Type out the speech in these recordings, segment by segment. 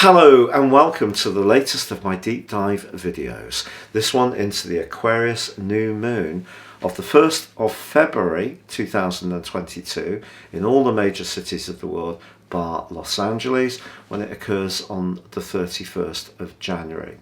Hello and welcome to the latest of my deep dive videos. This one into the Aquarius new moon of the 1st of February 2022 in all the major cities of the world bar Los Angeles, when it occurs on the 31st of January.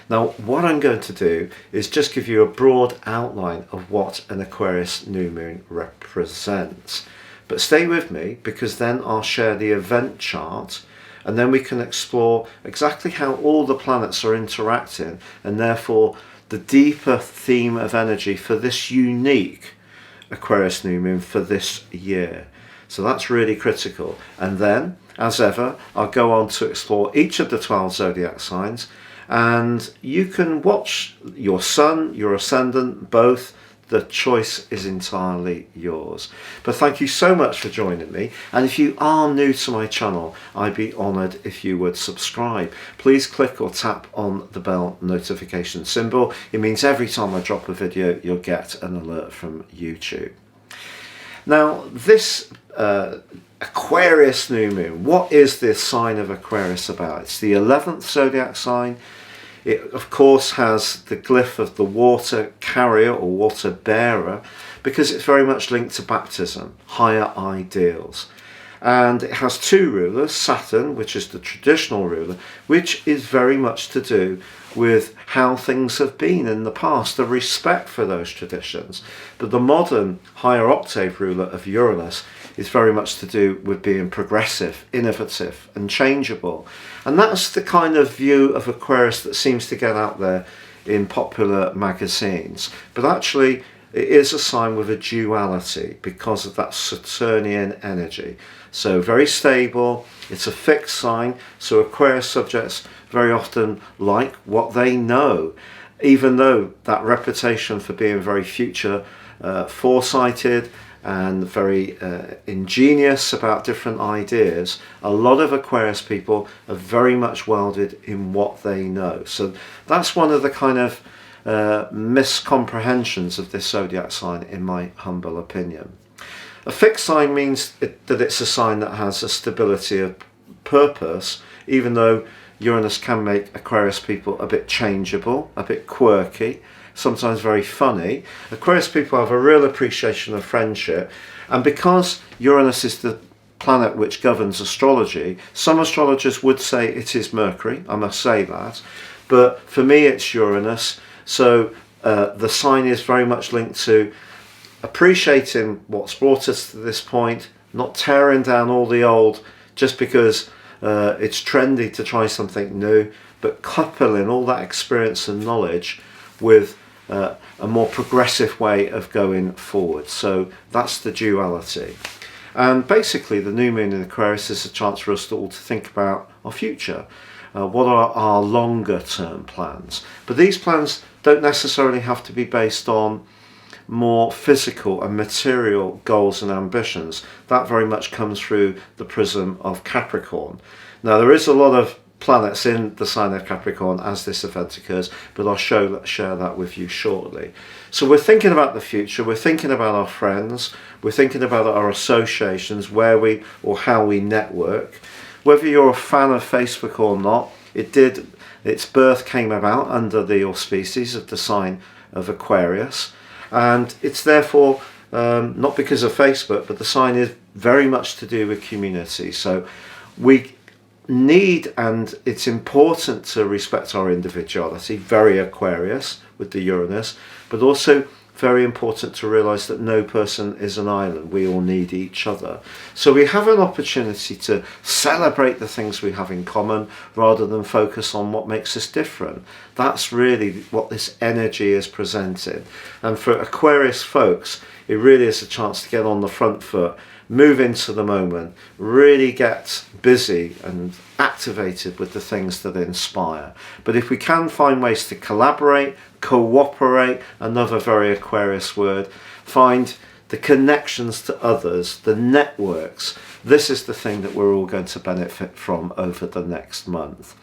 Now what I'm going to do is just give you a broad outline of what an Aquarius new moon represents. But stay with me, because then I'll share the event chart and then we can explore exactly how all the planets are interacting and therefore the deeper theme of energy for this unique Aquarius new moon for this year. So that's really critical. And then, as ever, I'll go on to explore each of the 12 zodiac signs, and you can watch your sun, your ascendant, both. The choice is entirely yours. But thank you so much for joining me, and if you are new to my channel, I'd be honoured if you would subscribe. Please click or tap on the bell notification symbol. It means every time I drop a video you'll get an alert from YouTube. Now this Aquarius new moon, what is this sign of Aquarius about? It's the 11th zodiac sign. It of course has the glyph of the water carrier or water bearer, because it's very much linked to baptism, higher ideals. And it has two rulers, Saturn, which is the traditional ruler, which is very much to do with how things have been in the past, the respect for those traditions. But the modern higher octave ruler of Uranus is very much to do with being progressive, innovative and changeable. And that's the kind of view of Aquarius that seems to get out there in popular magazines. But actually it is a sign with a duality because of that Saturnian energy. So very stable, it's a fixed sign, so Aquarius subjects very often like what they know, even though that reputation for being very future foresighted and very ingenious about different ideas, a lot of Aquarius people are very much welded in what they know. So that's one of the kind of miscomprehensions of this zodiac sign, in my humble opinion. A fixed sign means that it's a sign that has a stability of purpose, even though Uranus can make Aquarius people a bit changeable, a bit quirky, sometimes very funny. Aquarius people have a real appreciation of friendship, and because Uranus is the planet which governs astrology, some astrologers would say it is Mercury, I must say that, but for me it's Uranus. So the sign is very much linked to appreciating what's brought us to this point, not tearing down all the old just because it's trendy to try something new, but coupling all that experience and knowledge with a more progressive way of going forward. So that's the duality. And basically the new moon in Aquarius is a chance for us all to think about our future. What are our longer term plans? But these plans don't necessarily have to be based on more physical and material goals and ambitions. That very much comes through the prism of Capricorn. Now there is a lot of planets in the sign of Capricorn as this event occurs, but I'll share that with you shortly. So we're thinking about the future, we're thinking about our friends, we're thinking about our associations, where we or how we network. Whether you're a fan of Facebook or not, its birth came about under the auspices of the sign of Aquarius, and it's therefore not because of Facebook, but the sign is very much to do with community. So we need, and it's important to respect our individuality, very Aquarius with the Uranus, but also very important to realize that no person is an island. We all need each other. So we have an opportunity to celebrate the things we have in common rather than focus on what makes us different. That's really what this energy is presenting. And for Aquarius folks, it really is a chance to get on the front foot, move into the moment, really get busy and activated with the things that inspire. But if we can find ways to collaborate, cooperate, another very Aquarius word, find the connections to others, the networks, this is the thing that we're all going to benefit from over the next month.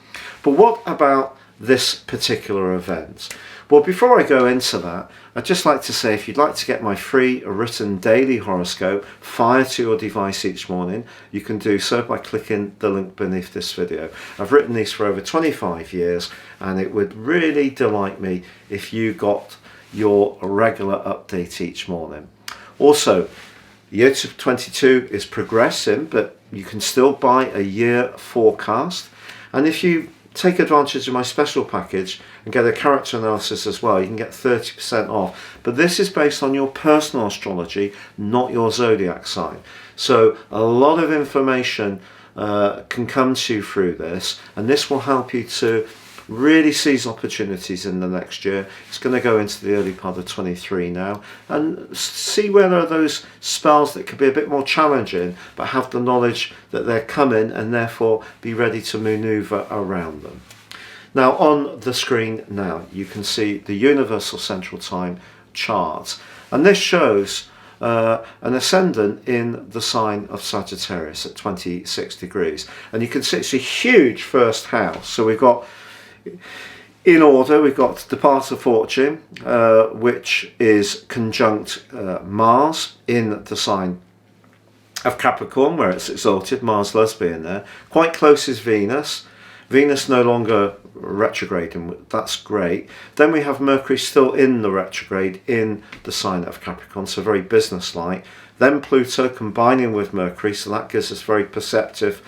But what about this particular event? Well, before I go into that, I'd just like to say, if you'd like to get my free written daily horoscope fired to your device each morning, you can do so by clicking the link beneath this video. I've written these for over 25 years, and it would really delight me if you got your regular update each morning. Also, the year 22 is progressing, but you can still buy a year forecast. And if you take advantage of my special package and get a character analysis as well, you can get 30% off. But this is based on your personal astrology, not your zodiac sign. So a lot of information can come to you through this, and this will help you to really seize opportunities in the next year. It's going to go into the early part of 23 now, and see where there are those spells that could be a bit more challenging, but have the knowledge that they're coming, and therefore be ready to maneuver around them. Now on the screen now you can see the Universal Central Time chart, and this shows an ascendant in the sign of Sagittarius at 26 degrees, and you can see it's a huge first house. So we've got, in order, we've got Departure of Fortune, which is conjunct Mars in the sign of Capricorn, where it's exalted. Mars loves being there. Quite close is Venus. Venus no longer retrograding, that's great. Then we have Mercury still in the retrograde in the sign of Capricorn, so very business-like. Then Pluto combining with Mercury, so that gives us very perceptive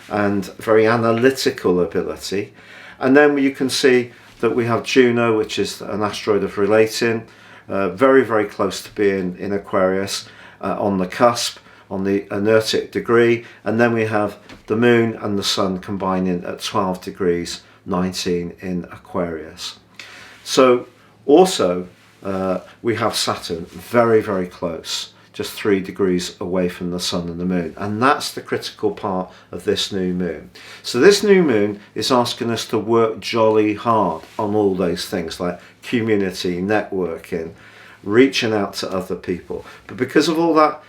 and very analytical ability. And then you can see that we have Juno, which is an asteroid of relating, very, very close to being in Aquarius, on the cusp, on the inertic degree. And then we have the Moon and the Sun combining at 12 degrees 19 in Aquarius. So also we have Saturn very, very close, just 3 degrees away from the Sun and the Moon, and that's the critical part of this new moon. So this new moon is asking us to work jolly hard on all those things like community, networking, reaching out to other people. But because of all that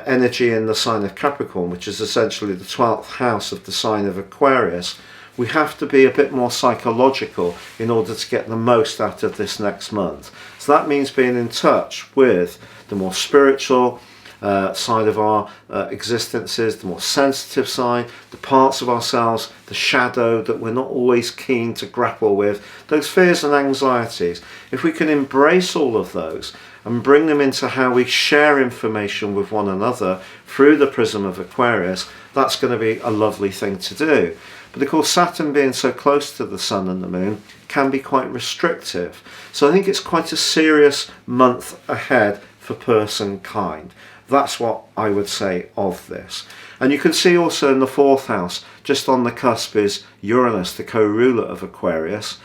energy in the sign of Capricorn, which is essentially the 12th house of the sign of Aquarius, we have to be a bit more psychological in order to get the most out of this next month. So that means being in touch with the more spiritual side of our existences, the more sensitive side, the parts of ourselves, the shadow that we're not always keen to grapple with, those fears and anxieties. If we can embrace all of those and bring them into how we share information with one another through the prism of Aquarius, that's going to be a lovely thing to do. But of course, Saturn being so close to the Sun and the Moon can be quite restrictive. So I think it's quite a serious month ahead for person kind. That's what I would say of this. And you can see also in the 4th house, just on the cusp, is Uranus, the co-ruler of Aquarius.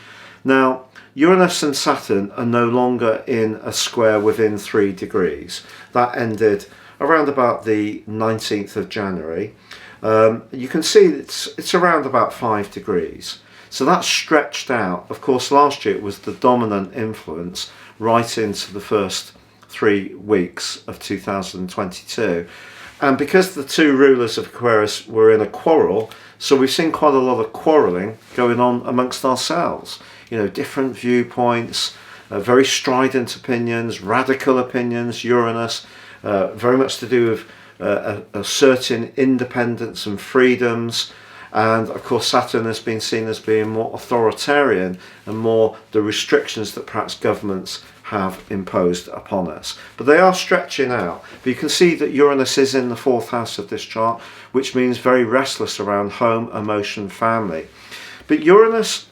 Now, Uranus and Saturn are no longer in a square within 3 degrees. That ended around about the 19th of January. You can see it's around about 5 degrees. So that's stretched out. Of course, last year it was the dominant influence right into the first 3 weeks of 2022. And because the 2 rulers of Aquarius were in a quarrel, so we've seen quite a lot of quarrelling going on amongst ourselves. You know, different viewpoints, very strident opinions, radical opinions. Uranus, very much to do with asserting independence and freedoms. And of course Saturn has been seen as being more authoritarian and more the restrictions that perhaps governments have imposed upon us. But they are stretching out. But you can see that Uranus is in the 4th house of this chart, which means very restless around home, emotion, family. But Uranus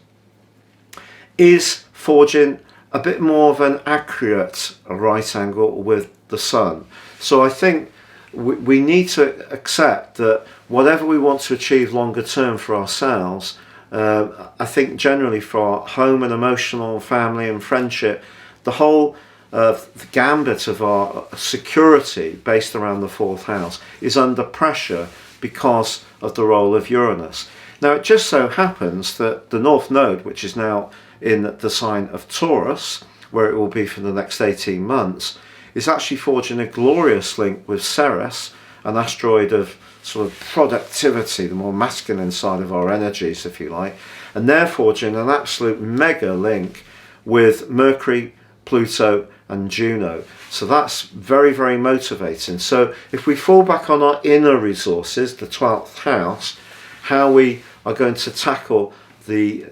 is forging a bit more of an accurate right angle with the Sun. So I think we need to accept that whatever we want to achieve longer term for ourselves, I think generally for our home and emotional, family and friendship, the whole the gambit of our security based around the 4th house is under pressure because of the role of Uranus. Now it just so happens that the North Node, which is now in the sign of Taurus, where it will be for the next 18 months, is actually forging a glorious link with Ceres, an asteroid of sort of productivity, the more masculine side of our energies, if you like, and they're forging an absolute mega link with Mercury, Pluto and Juno. So that's very, very motivating. So if we fall back on our inner resources, the 12th house, how we are going to tackle the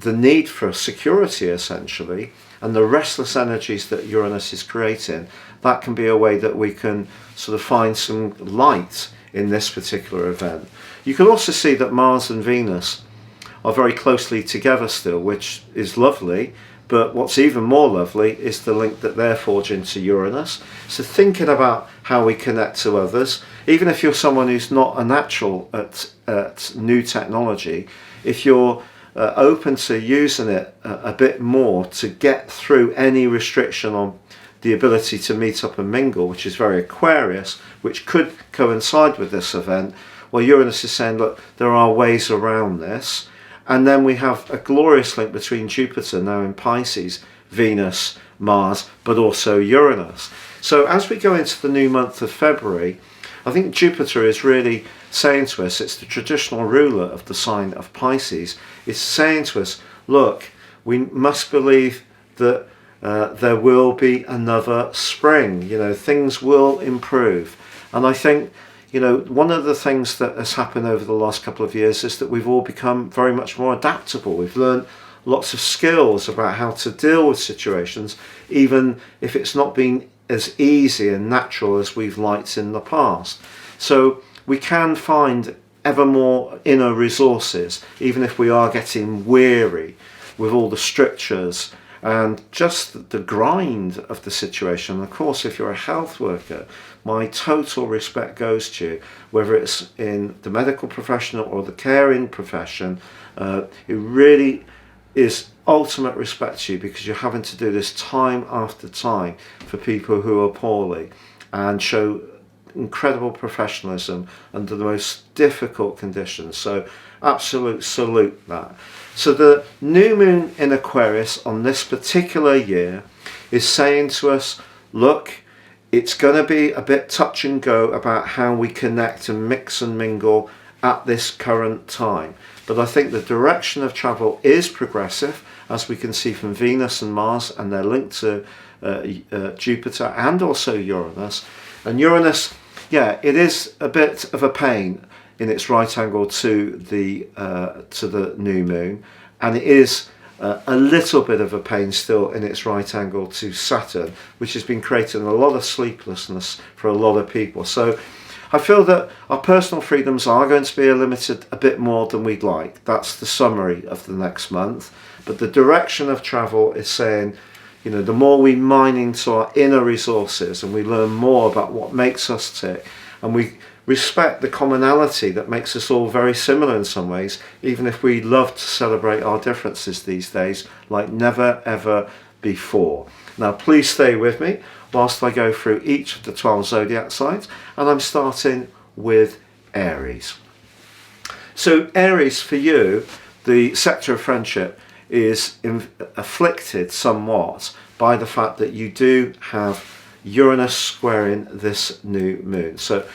need for security essentially, and the restless energies that Uranus is creating, that can be a way that we can sort of find some light in this particular event. You can also see that Mars and Venus are very closely together still, which is lovely, but what's even more lovely is the link that they're forging to Uranus. So thinking about how we connect to others, even if you're someone who's not a natural at new technology, if you're open to using it a bit more to get through any restriction on the ability to meet up and mingle, which is very Aquarius, which could coincide with this event, well, Uranus is saying, look, there are ways around this. And then we have a glorious link between Jupiter now in Pisces, Venus, Mars, but also Uranus. So as we go into the new month of February, I think Jupiter is really saying to us, it's the traditional ruler of the sign of Pisces, is saying to us, look, we must believe that there will be another spring, you know, things will improve. And I think, you know, one of the things that has happened over the last couple of years is that we've all become very much more adaptable. We've learned lots of skills about how to deal with situations, even if it's not been as easy and natural as we've liked in the past. So we can find ever more inner resources, even if we are getting weary with all the strictures and just the grind of the situation. And of course, if you're a health worker, my total respect goes to you, whether it's in the medical profession or the caring profession. It really is ultimate respect to you, because you're having to do this time after time for people who are poorly and show incredible professionalism under the most difficult conditions. So absolute salute that. So the new moon in Aquarius on this particular year is saying to us, look, it's going to be a bit touch and go about how we connect and mix and mingle at this current time. But I think the direction of travel is progressive, as we can see from Venus and Mars, and they're linked to Jupiter and also Uranus. And Uranus, yeah, it is a bit of a pain in its right angle to the new moon, and it is a little bit of a pain still in its right angle to Saturn, which has been creating a lot of sleeplessness for a lot of people. So I feel that our personal freedoms are going to be limited a bit more than we'd like. That's the summary of the next month. But the direction of travel is saying, you know, the more we mine into our inner resources and we learn more about what makes us tick, and we respect the commonality that makes us all very similar in some ways, even if we love to celebrate our differences these days like never ever before. Now please stay with me whilst I go through each of the 12 zodiac signs, and I'm starting with Aries. So Aries, for you, the sector of friendship is afflicted somewhat by the fact that you do have Uranus squaring this new moon. So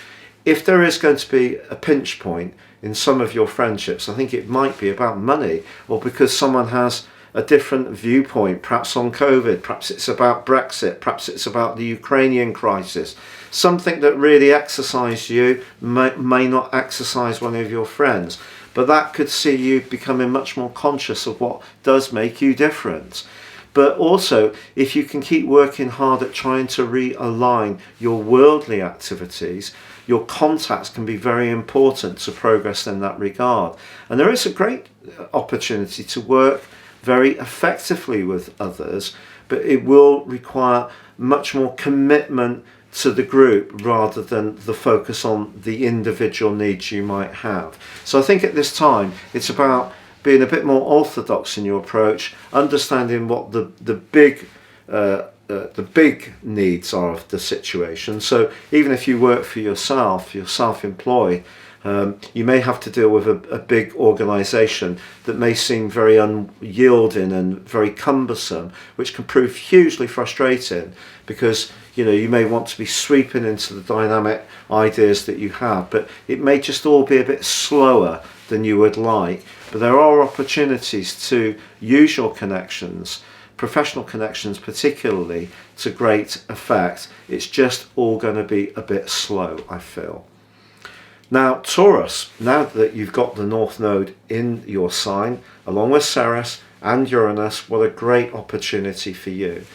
if there is going to be a pinch point in some of your friendships, I think it might be about money, or because someone has a different viewpoint, perhaps on COVID, perhaps it's about Brexit, perhaps it's about the Ukrainian crisis. Something that really exercised you may not exercise one of your friends, but that could see you becoming much more conscious of what does make you different. But also, if you can keep working hard at trying to realign your worldly activities, your contacts can be very important to progress in that regard. And there is a great opportunity to work very effectively with others, but it will require much more commitment to the group rather than the focus on the individual needs you might have. So I think at this time it's about being a bit more orthodox in your approach, understanding what the big needs are of the situation. So even if you work for yourself, you're self-employed, you may have to deal with a big organisation that may seem very unyielding and very cumbersome, which can prove hugely frustrating, because you know you may want to be sweeping into the dynamic ideas that you have, but it may just all be a bit slower than you would like. But there are opportunities to use your connections professional connections particularly, to great effect. It's just all going to be a bit slow, I feel. Now, Taurus, now that you've got the North Node in your sign, along with Ceres and Uranus, what a great opportunity for you.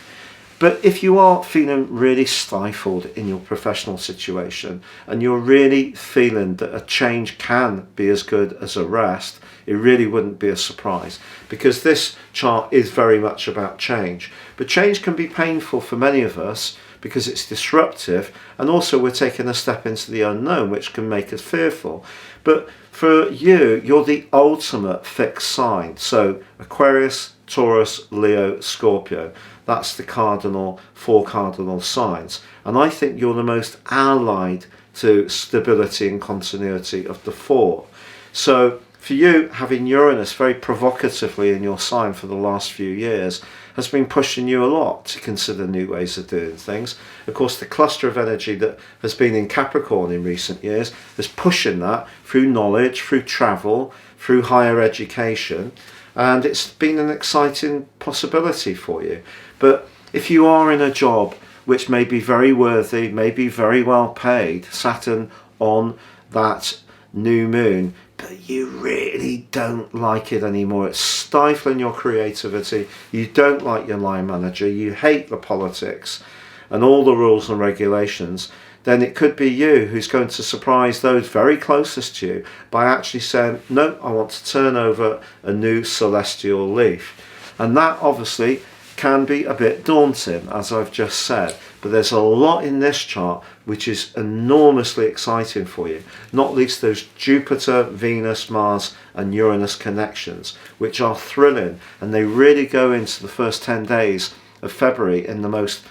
But if you are feeling really stifled in your professional situation and you're really feeling that a change can be as good as a rest, it really wouldn't be a surprise, because this chart is very much about change. But change can be painful for many of us because it's disruptive, and also we're taking a step into the unknown, which can make us fearful. But for you, you're the ultimate fixed sign. So Aquarius, Taurus, Leo, Scorpio. That's the four cardinal signs. And I think you're the most allied to stability and continuity of the four. So for you, having Uranus very provocatively in your sign for the last few years has been pushing you a lot to consider new ways of doing things. Of course, the cluster of energy that has been in Capricorn in recent years is pushing that through knowledge, through travel, through higher education, and it's been an exciting possibility for you. But if you are in a job which may be very worthy, may be very well paid, Saturn on that new moon, but you really don't like it anymore, it's stifling your creativity, you don't like your line manager, you hate the politics and all the rules and regulations, then it could be you who's going to surprise those very closest to you by actually saying, no, I want to turn over a new celestial leaf. And that obviously can be a bit daunting, as I've just said, but there's a lot in this chart which is enormously exciting for you, not least those Jupiter, Venus, Mars and Uranus connections, which are thrilling, and they really go into the first 10 days of February in the most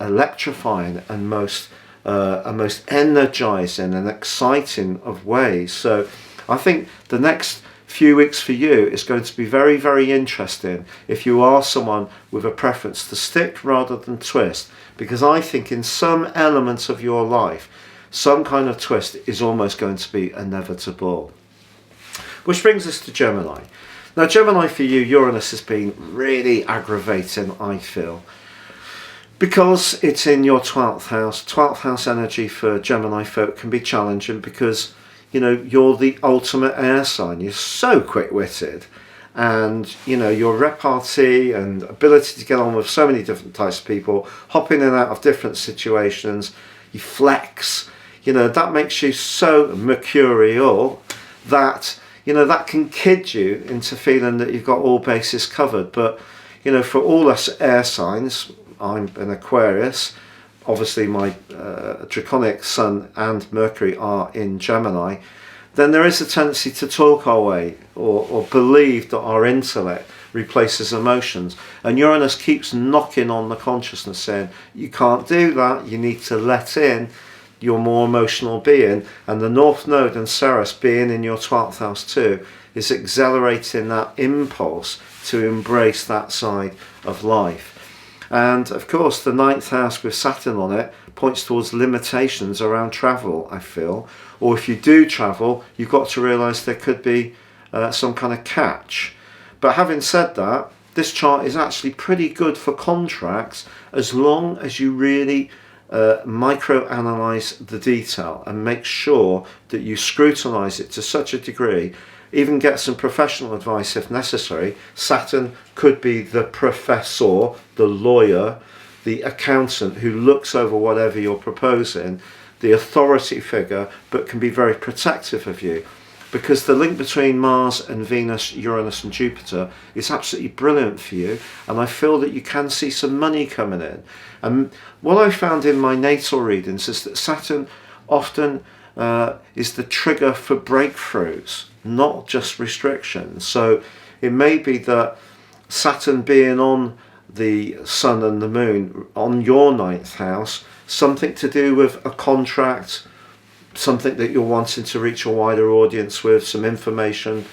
electrifying and most energizing and exciting of ways. So I think the next few weeks for you is going to be very, very interesting if you are someone with a preference to stick rather than twist, because I think in some elements of your life some kind of twist is almost going to be inevitable. Which brings us to Gemini. Now, Gemini, for you, Uranus has been really aggravating, I feel, because it's in your 12th house. 12th house energy for Gemini folk can be challenging because, you know, you're the ultimate air sign. You're so quick-witted, and, you know, your repartee and ability to get on with so many different types of people, hop in and out of different situations, you flex, you know, that makes you so mercurial that, you know, that can kid you into feeling that you've got all bases covered. But, you know, for all us air signs, I'm an Aquarius, obviously my draconic Sun and Mercury are in Gemini, then there is a tendency to talk our way or believe that our intellect replaces emotions. And Uranus keeps knocking on the consciousness saying, you can't do that, you need to let in your more emotional being. And the North Node and Ceres being in your 12th house too is accelerating that impulse to embrace that side of life. And of course, the 9th house with Saturn on it points towards limitations around travel, I feel. Or if you do travel, you've got to realise there could be some kind of catch. But having said that, this chart is actually pretty good for contracts as long as you really micro-analyse the detail and make sure that you scrutinise it to such a degree. Even get some professional advice if necessary. Saturn could be the professor, the lawyer, the accountant who looks over whatever you're proposing, the authority figure, but can be very protective of you. Because the link between Mars and Venus, Uranus and Jupiter is absolutely brilliant for you. And I feel that you can see some money coming in. And what I found in my natal readings is that Saturn often is the trigger for breakthroughs, not just restrictions. So it may be that Saturn being on the Sun and the Moon on your 9th house, something to do with a contract, something that you're wanting to reach a wider audience with, some information,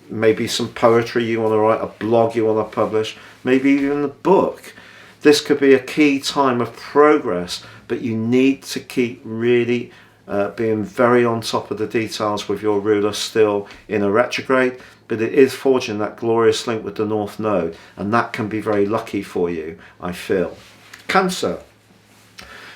maybe some poetry you want to write, a blog you want to publish, maybe even a book. This could be a key time of progress, but you need to keep really being very on top of the details with your ruler still in a retrograde. but it is forging that glorious link with the North Node, and that can be very lucky for you, I feel. Cancer.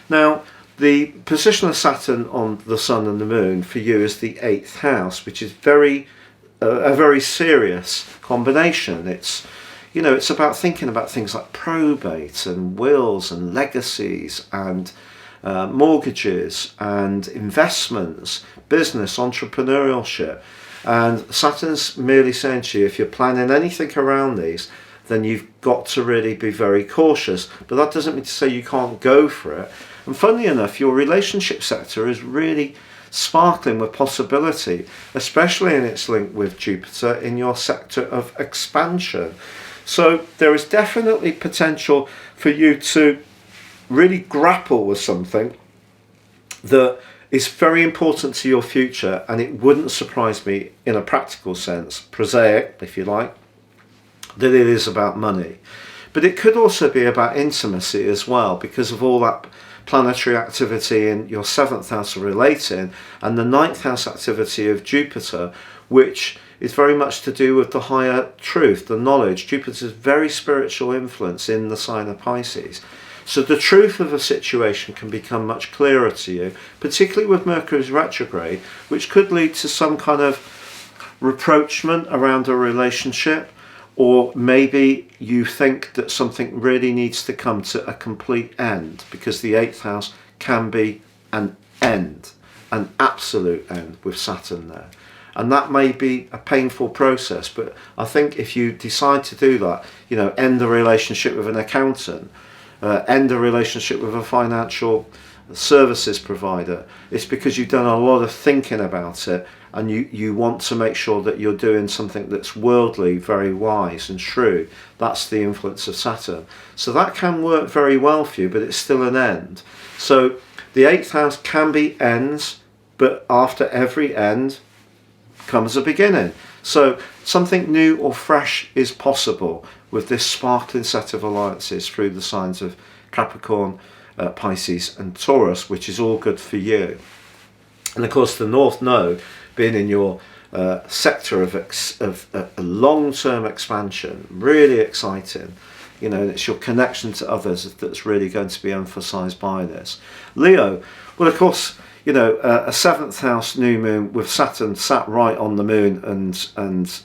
Now, the position of Saturn on the Sun and the Moon for you is the 8th house, which is a very serious combination. It's, you know, it's about thinking about things like probate and wills and legacies and mortgages and investments, business, entrepreneurship. And Saturn's merely saying to you, if you're planning anything around these, then you've got to really be very cautious. But that doesn't mean to say you can't go for it. And funnily enough, your relationship sector is really sparkling with possibility, especially in its link with Jupiter in your sector of expansion. So there is definitely potential for you to really grapple with something that is very important to your future, and it wouldn't surprise me in a practical sense, prosaic if you like, that it is about money. But it could also be about intimacy as well, because of all that planetary activity in your 7th house of relating and the 9th house activity of Jupiter, which is very much to do with the higher truth, the knowledge. Jupiter's very spiritual influence in the sign of Pisces. So the truth of a situation can become much clearer to you, particularly with Mercury's retrograde, which could lead to some kind of rapprochement around a relationship, or maybe you think that something really needs to come to a complete end, because the 8th house can be an end, an absolute end with Saturn there. And that may be a painful process, but I think if you decide to do that, you know, end a relationship with an accountant, end a relationship with a financial services provider, it's because you've done a lot of thinking about it, and you want to make sure that you're doing something that's worldly, very wise and shrewd. That's the influence of Saturn. So that can work very well for you, but it's still an end. So the 8th house can be ends, but after every end comes a beginning. So something new or fresh is possible with this sparkling set of alliances through the signs of Capricorn, Pisces and Taurus, which is all good for you. And of course the North Node being in your sector of long-term expansion, really exciting. You know, it's your connection to others that's really going to be emphasized by this. Leo, well, of course, you know, a 7th house new moon with Saturn sat right on the moon and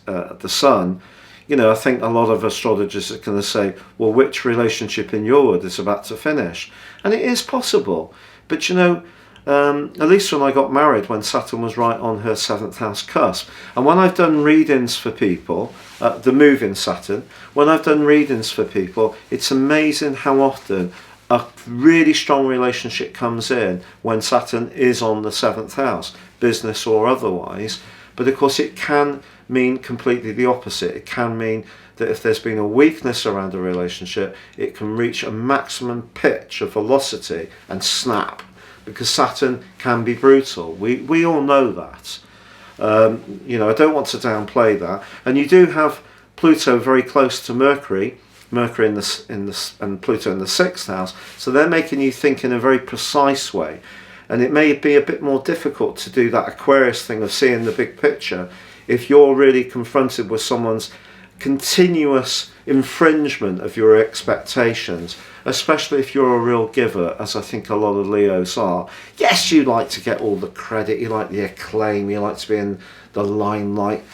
the sun. You know, I think a lot of astrologers are going to say, well, which relationship in your world is about to finish? And it is possible. But, you know, at least when I got married, when Saturn was right on her 7th house cusp. And when I've done readings for people, the move in Saturn, when I've done readings for people, it's amazing how often a really strong relationship comes in when Saturn is on the 7th house, business or otherwise. But of course it can mean completely the opposite. It can mean that if there's been a weakness around a relationship, it can reach a maximum pitch of velocity and snap, because Saturn can be brutal. We all know that. You know, I don't want to downplay that. And you do have Pluto very close to Mercury and Pluto in the 6th house, so they're making you think in a very precise way. And it may be a bit more difficult to do that Aquarius thing of seeing the big picture if you're really confronted with someone's continuous infringement of your expectations, especially if you're a real giver, as I think a lot of Leos are. Yes, you like to get all the credit, you like the acclaim, you like to be in the limelight.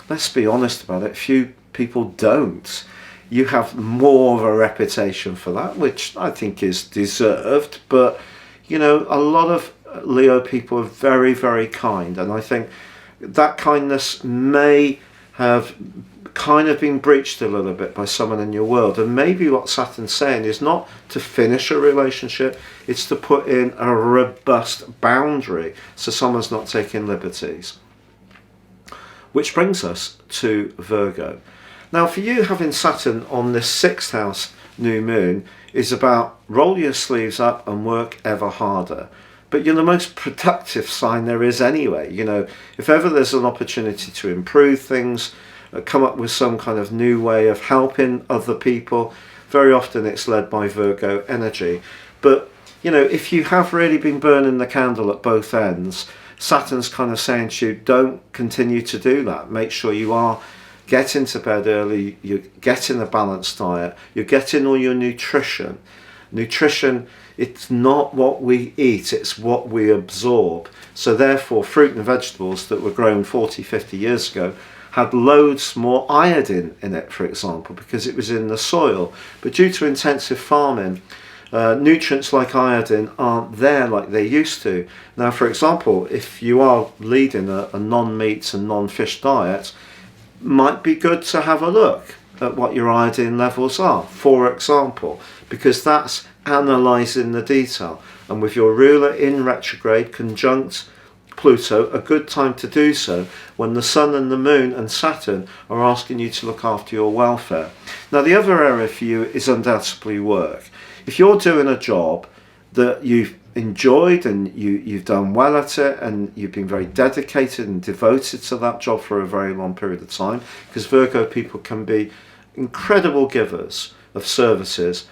Let's be honest about it, few people don't. You have more of a reputation for that, which I think is deserved, but you know, a lot of Leo people are very, very kind, and I think that kindness may have kind of been breached a little bit by someone in your world. And maybe what Saturn's saying is not to finish a relationship, it's to put in a robust boundary so someone's not taking liberties. Which brings us to Virgo. Now for you, having Saturn on this 6th house new moon is about roll your sleeves up and work ever harder. But you're the most productive sign there is anyway. You know, if ever there's an opportunity to improve things, come up with some kind of new way of helping other people, very often it's led by Virgo energy. But, you know, if you have really been burning the candle at both ends, Saturn's kind of saying to you, don't continue to do that. Make sure you are get into bed early, you're getting a balanced diet, you're getting all your nutrition. Nutrition, it's not what we eat, it's what we absorb. So therefore, fruit and vegetables that were grown 40, 50 years ago had loads more iodine in it, for example, because it was in the soil. But due to intensive farming, nutrients like iodine aren't there like they used to. Now, for example, if you are leading a non-meat and non-fish diet, might be good to have a look at what your iodine levels are, for example, because that's analysing the detail. And with your ruler in retrograde, conjunct Pluto, a good time to do so when the Sun and the Moon and Saturn are asking you to look after your welfare. Now, the other area for you is undoubtedly work. If you're doing a job that you've enjoyed and you've done well at it and you've been very dedicated and devoted to that job for a very long period of time, because Virgo people can be incredible givers of services,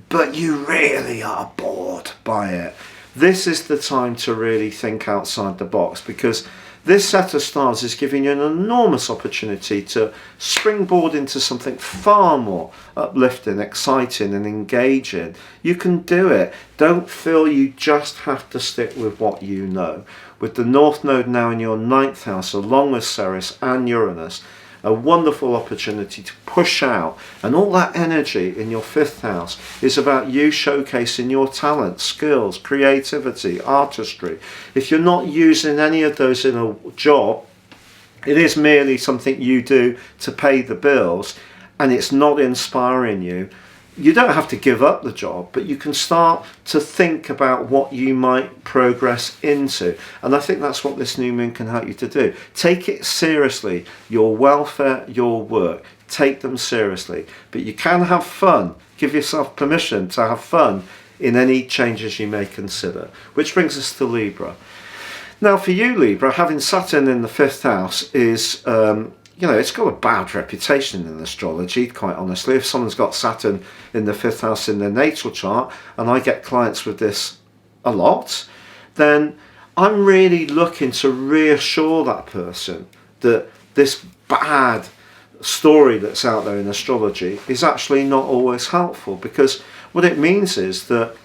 but you really are bored by it, this is the time to really think outside the box, because this set of stars is giving you an enormous opportunity to springboard into something far more uplifting, exciting and engaging. You can do it. Don't feel you just have to stick with what you know. With the North Node now in your 9th house, along with Ceres and Uranus, a wonderful opportunity to push out, and all that energy in your 5th house is about you showcasing your talent, skills, creativity, artistry. If you're not using any of those in a job, it is merely something you do to pay the bills, and it's not inspiring you. You don't have to give up the job, but you can start to think about what you might progress into. And I think that's what this new moon can help you to do. Take it seriously. Your welfare, your work. Take them seriously. But you can have fun. Give yourself permission to have fun in any changes you may consider. Which brings us to Libra. Now for you, Libra, having Saturn in the 5th house is... it's got a bad reputation in astrology, quite honestly. If someone's got Saturn in the 5th house in their natal chart, and I get clients with this a lot, then I'm really looking to reassure that person that this bad story that's out there in astrology is actually not always helpful, because what it means is that,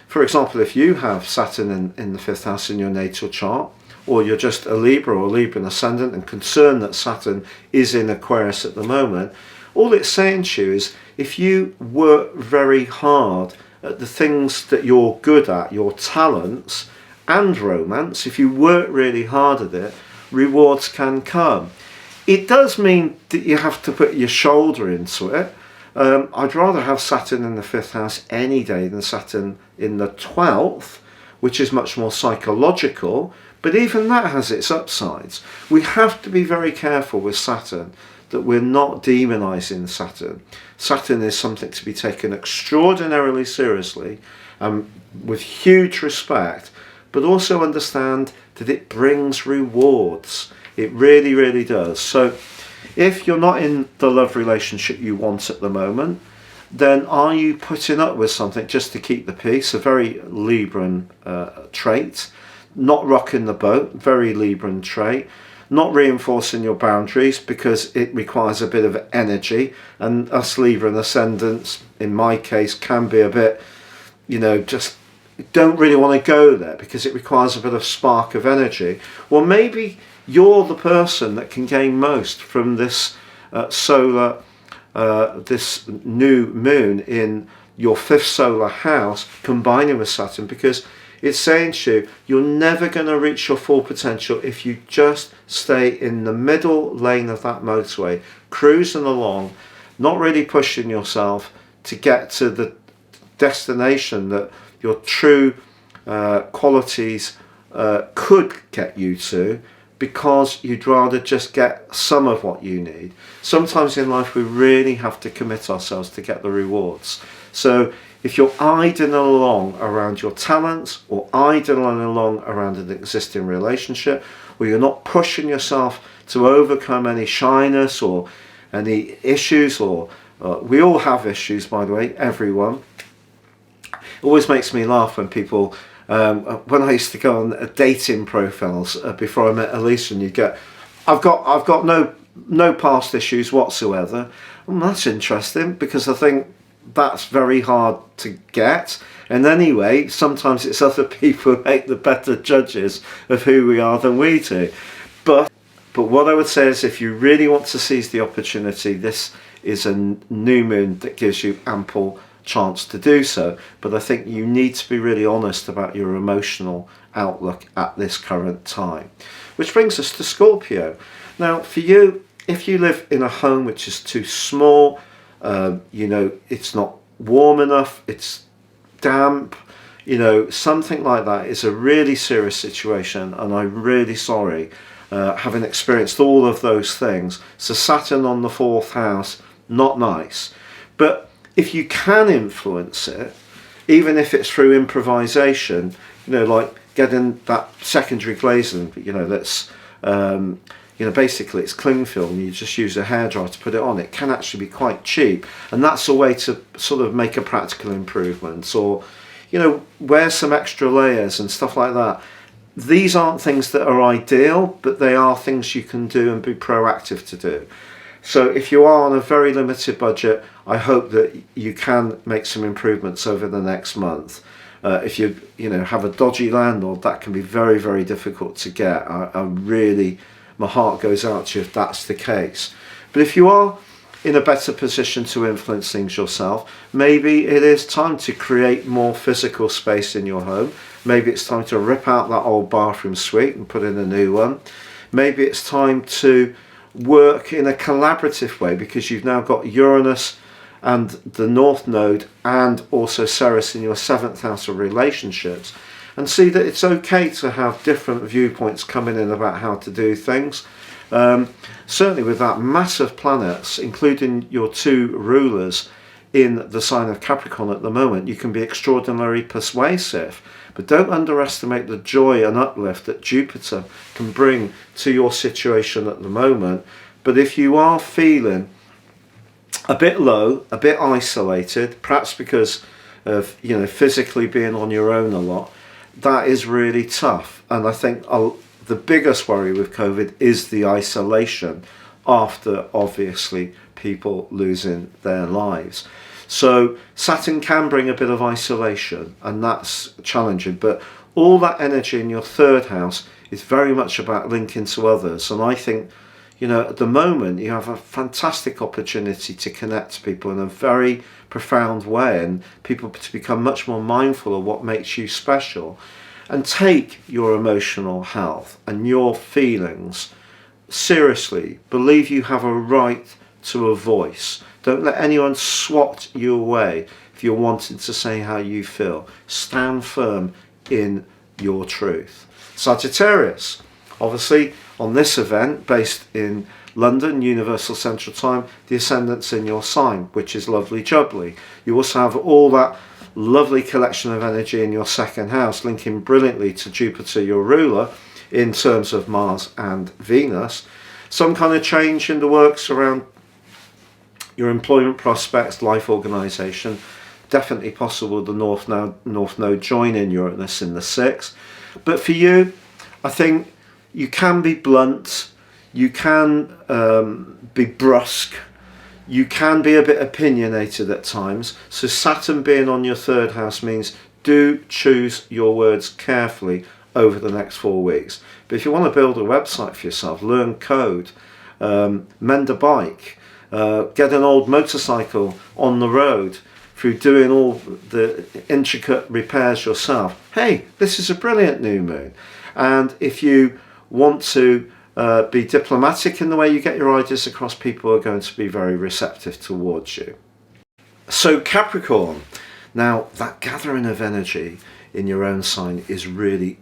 for example, if you have Saturn in the 5th house in your natal chart, or you're just a Libra or Libran ascendant and concerned that Saturn is in Aquarius at the moment, all it's saying to you is if you work very hard at the things that you're good at, your talents and romance, if you work really hard at it, rewards can come. It does mean that you have to put your shoulder into it. I'd rather have Saturn in the 5th house any day than Saturn in the 12th, which is much more psychological. But even that has its upsides. We have to be very careful with Saturn that we're not demonizing Saturn. Saturn is something to be taken extraordinarily seriously and with huge respect, but also understand that it brings rewards. It really, really does. So if you're not in the love relationship you want at the moment, then are you putting up with something just to keep the peace? A very Libran trait. Not rocking the boat, very Libran trait. Not reinforcing your boundaries because it requires a bit of energy, and us Libran ascendants, in my case, can be a bit, just don't really want to go there because it requires a bit of spark of energy. Well, maybe you're the person that can gain most from this this new moon in your 5th solar house combining with Saturn, because it's saying to you, you're never going to reach your full potential if you just stay in the middle lane of that motorway, cruising along, not really pushing yourself to get to the destination that your true qualities could get you to, because you'd rather just get some of what you need. Sometimes in life we really have to commit ourselves to get the rewards. So if you're idling along around your talents, or idling along around an existing relationship, or you're not pushing yourself to overcome any shyness or any issues, or we all have issues, by the way, everyone. It always makes me laugh when people, when I used to go on dating profiles before I met Elise, and you'd get, I've got no no past issues whatsoever. Well, that's interesting, because I think that's very hard to get. And anyway, sometimes it's other people who make the better judges of who we are than we do. But what I would say is, if you really want to seize the opportunity, this is a new moon that gives you ample chance to do so. But I think you need to be really honest about your emotional outlook at this current time. Which brings us to Scorpio. Now, for you, if you live in a home which is too small, you know, it's not warm enough, it's damp, you know, something like that is a really serious situation, and I'm really sorry, having experienced all of those things. So Saturn on the 4th house, not nice. But if you can influence it, even if it's through improvisation, you know, like getting that secondary glazing, you know, that's you know, basically it's cling film, you just use a hairdryer to put it on. It can actually be quite cheap, and that's a way to sort of make a practical improvement. Or, you know, wear some extra layers and stuff like that. These aren't things that are ideal, but they are things you can do and be proactive to do. So if you are on a very limited budget, I hope that you can make some improvements over the next month. If you know, have a dodgy landlord, that can be very, very difficult to get. I really, my heart goes out to you if that's the case. But if you are in a better position to influence things yourself, maybe it is time to create more physical space in your home. Maybe it's time to rip out that old bathroom suite and put in a new one. Maybe it's time to work in a collaborative way, because you've now got Uranus and the North Node and also Ceres in your 7th house of relationships, and see that it's okay to have different viewpoints coming in about how to do things. Certainly with that massive planets, including your 2 rulers in the sign of Capricorn at the moment, you can be extraordinarily persuasive. But don't underestimate the joy and uplift that Jupiter can bring to your situation at the moment. But if you are feeling a bit low, a bit isolated, perhaps because of, you know, physically being on your own a lot, that is really tough. And I think the biggest worry with COVID is the isolation after, obviously, people losing their lives. So Saturn can bring a bit of isolation, and that's challenging. But all that energy in your 3rd house is very much about linking to others. And I think, you know, at the moment you have a fantastic opportunity to connect to people in a very profound way, and people to become much more mindful of what makes you special, and take your emotional health and your feelings seriously. Believe you have a right to a voice. Don't let anyone swat you away if you're wanting to say how you feel. Stand firm in your truth. Sagittarius, obviously on this event based in London, Universal Central Time, the ascendant's in your sign, which is lovely jubbly. You also have all that lovely collection of energy in your 2nd house, linking brilliantly to Jupiter, your ruler, in terms of Mars and Venus. Some kind of change in the works around your employment prospects, life organisation. Definitely possible the North Node joining Uranus in the 6th. But for you, I think you can be blunt, you can be brusque, you can be a bit opinionated at times. So Saturn being on your 3rd house means do choose your words carefully over the next 4 weeks. But if you want to build a website for yourself, learn code, mend a bike, get an old motorcycle on the road through doing all the intricate repairs yourself, hey, this is a brilliant new moon. And if you want to be diplomatic in the way you get your ideas across, people are going to be very receptive towards you. So Capricorn, now that gathering of energy in your own sign is really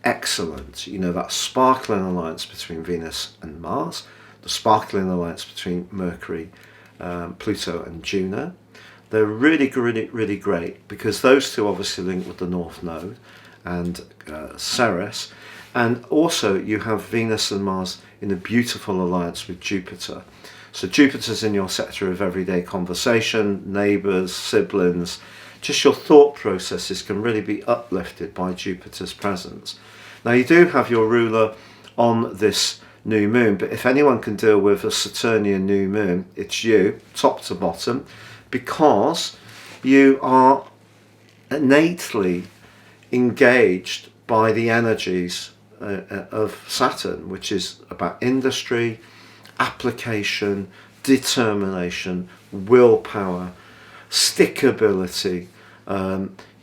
excellent. You know, that sparkling alliance between Venus and Mars, the sparkling alliance between Mercury, Pluto and Juno. They're really, really, really great, because those two obviously link with the North Node and Ceres. And also you have Venus and Mars in a beautiful alliance with Jupiter. So Jupiter's in your sector of everyday conversation, neighbours, siblings. Just your thought processes can really be uplifted by Jupiter's presence. Now you do have your ruler on this new moon. But if anyone can deal with a Saturnian new moon, it's you, top to bottom, because you are innately engaged by the energies of Saturn, which is about industry, application, determination, willpower, stickability.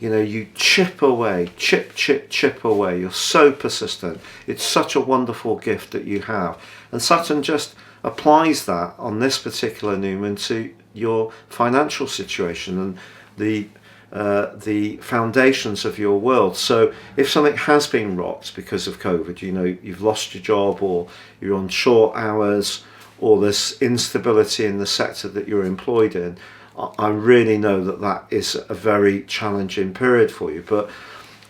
You chip away, chip away. You're so persistent. It's such a wonderful gift that you have. And Saturn just applies that on this particular new moon to your financial situation and the foundations of your world. So if something has been rocked because of COVID, you've lost your job, or you're on short hours, or there's instability in the sector that you're employed in, I really know that is a very challenging period for you. But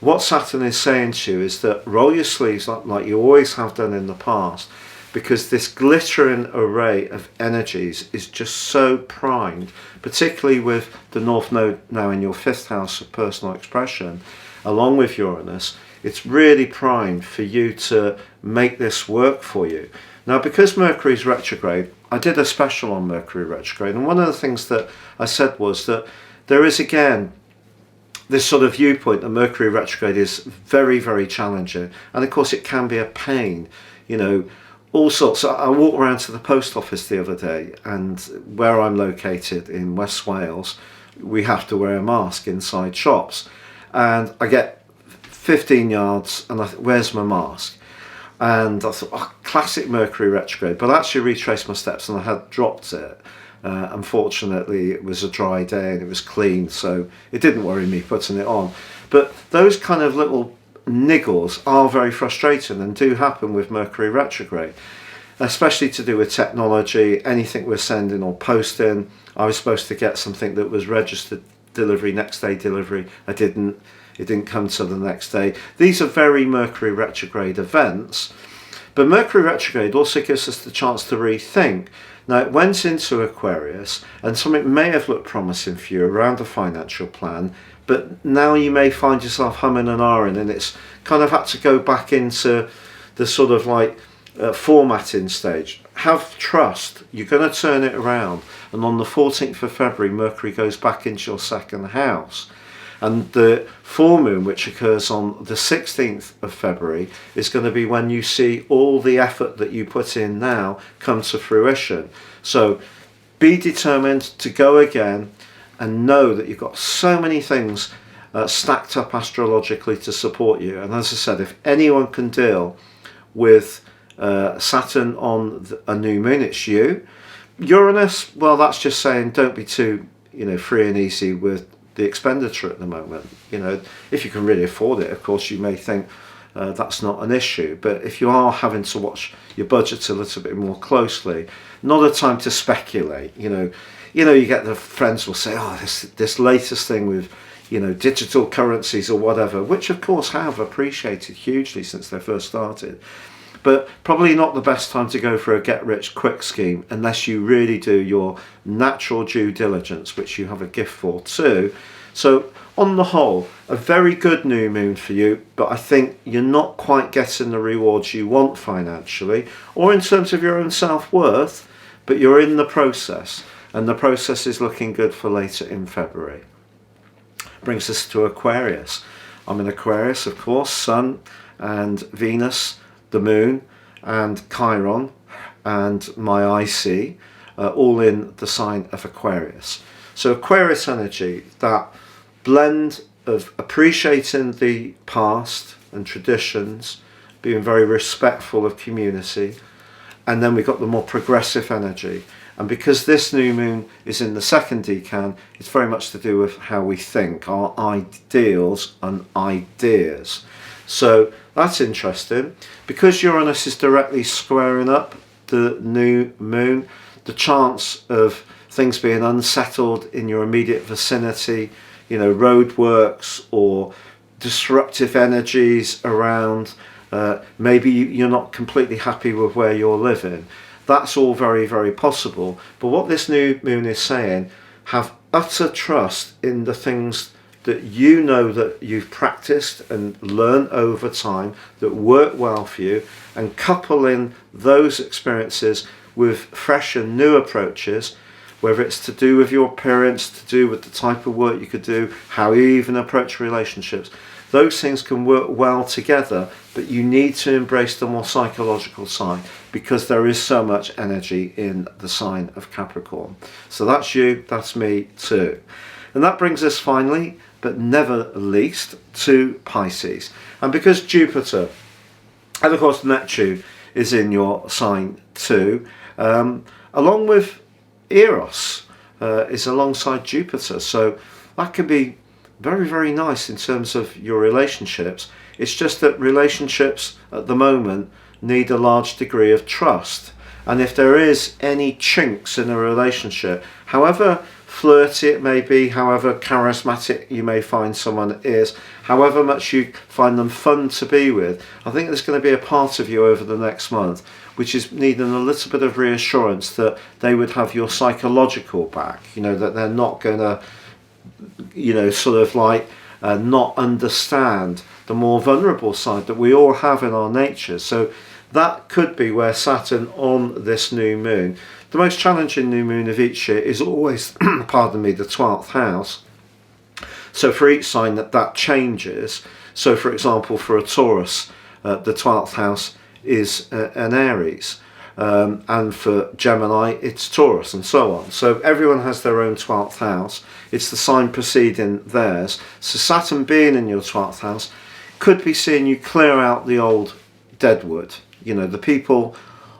what Saturn is saying to you is that roll your sleeves up like you always have done in the past, because this glittering array of energies is just so primed, particularly with the North Node now in your 5th house of personal expression, along with Uranus. It's really primed for you to make this work for you. Now, because Mercury's retrograde, I did a special on Mercury retrograde, and one of the things that I said was that there is, again, this sort of viewpoint that Mercury retrograde is very, very challenging, and of course it can be a pain, all sorts. I walked around to the post office the other day, and where I'm located in West Wales, we have to wear a mask inside shops, and I get 15 yards and I think, where's my mask? And I thought, classic Mercury retrograde. But I actually retraced my steps and I had dropped it. Unfortunately, it was a dry day and it was clean, so it didn't worry me putting it on. But those kind of little niggles are very frustrating and do happen with Mercury retrograde, especially to do with technology, anything we're sending or posting. I was supposed to get something that was registered delivery, next day delivery. I didn't. It didn't come till the next day. These are very Mercury retrograde events. But Mercury retrograde also gives us the chance to rethink. Now, it went into Aquarius, and something may have looked promising for you around a financial plan, but now you may find yourself humming and ahhing, and it's kind of had to go back into the sort of formatting stage. Have trust. You're going to turn it around. And on the 14th of February, Mercury goes back into your 2nd house. And the full moon, which occurs on the 16th of February, is going to be when you see all the effort that you put in now come to fruition. So be determined to go again, and know that you've got so many things stacked up astrologically to support you. And as I said, if anyone can deal with Saturn on a new moon, it's you. Uranus, well, that's just saying don't be too free and easy with the expenditure at the moment. If you can really afford it, of course, you may think that's not an issue. But if you are having to watch your budget a little bit more closely, not a time to speculate. You get the friends will say, oh, this latest thing with digital currencies or whatever, which of course have appreciated hugely since they first started. But probably not the best time to go for a get-rich-quick scheme unless you really do your natural due diligence, which you have a gift for too. So on the whole, a very good new moon for you, but I think you're not quite getting the rewards you want financially or in terms of your own self-worth, but you're in the process, and the process is looking good for later in February. Brings us to Aquarius. I'm in Aquarius, of course, Sun and Venus, the moon and Chiron and my IC, all in the sign of Aquarius. So Aquarius energy, that blend of appreciating the past and traditions, being very respectful of community, and then we've got the more progressive energy. And because this new moon is in the 2nd decan, it's very much to do with how we think, our ideals and ideas. So that's interesting. Because Uranus is directly squaring up the new moon, the chance of things being unsettled in your immediate vicinity, roadworks or disruptive energies around, maybe you're not completely happy with where you're living. That's all very, very possible. But what this new moon is saying, have utter trust in the things that you know that you've practiced and learned over time that work well for you, and couple in those experiences with fresh and new approaches, whether it's to do with your appearance, to do with the type of work you could do, how you even approach relationships. Those things can work well together, but you need to embrace the more psychological side because there is so much energy in the sign of Capricorn. So that's you, that's me too. And that brings us finally, but never least, to Pisces. And because Jupiter, and of course Neptune, is in your sign too, along with Eros is alongside Jupiter. So that can be very, very nice in terms of your relationships. It's just that relationships at the moment need a large degree of trust. And if there is any chinks in a relationship, however flirty it may be, however charismatic you may find someone is, however much you find them fun to be with, I think there's going to be a part of you over the next month which is needing a little bit of reassurance that they would have your psychological back, that they're not going to sort of like not understand the more vulnerable side that we all have in our nature. So that could be where Saturn on this new moon, the most challenging new moon of each year is always, pardon me, the 12th house. So for each sign that changes. So for example, for a Taurus, the 12th house is an Aries. And for Gemini it's Taurus, and so on. So everyone has their own 12th house. It's the sign preceding theirs. So Saturn being in your 12th house could be seeing you clear out the old deadwood, the people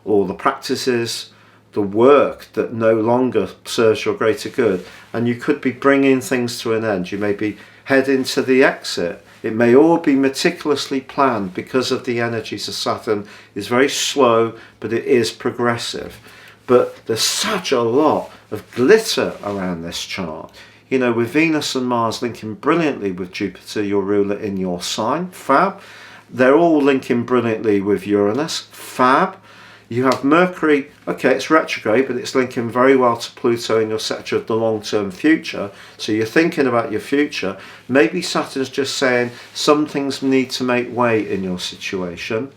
or the practices, the work that no longer serves your greater good, and you could be bringing things to an end. You may be heading to the exit. It may all be meticulously planned because of the energies of Saturn is very slow, but it is progressive. But there's such a lot of glitter around this chart. With Venus and Mars linking brilliantly with Jupiter, your ruler in your sign, fab. They're all linking brilliantly with Uranus, fab. You have Mercury, okay, it's retrograde, but it's linking very well to Pluto in your sector of the long-term future. So you're thinking about your future. Maybe Saturn's just saying some things need to make way in your situation.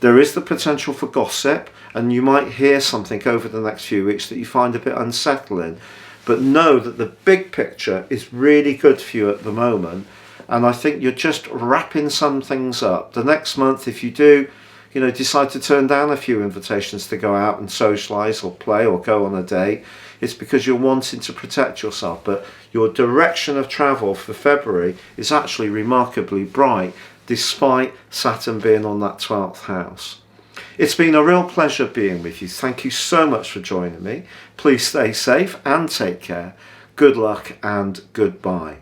There is the potential for gossip, and you might hear something over the next few weeks that you find a bit unsettling. But know that the big picture is really good for you at the moment. And I think you're just wrapping some things up. The next month, if you do, decide to turn down a few invitations to go out and socialise or play or go on a date, it's because you're wanting to protect yourself. But your direction of travel for February is actually remarkably bright, despite Saturn being on that 12th house. It's been a real pleasure being with you. Thank you so much for joining me. Please stay safe and take care. Good luck and goodbye.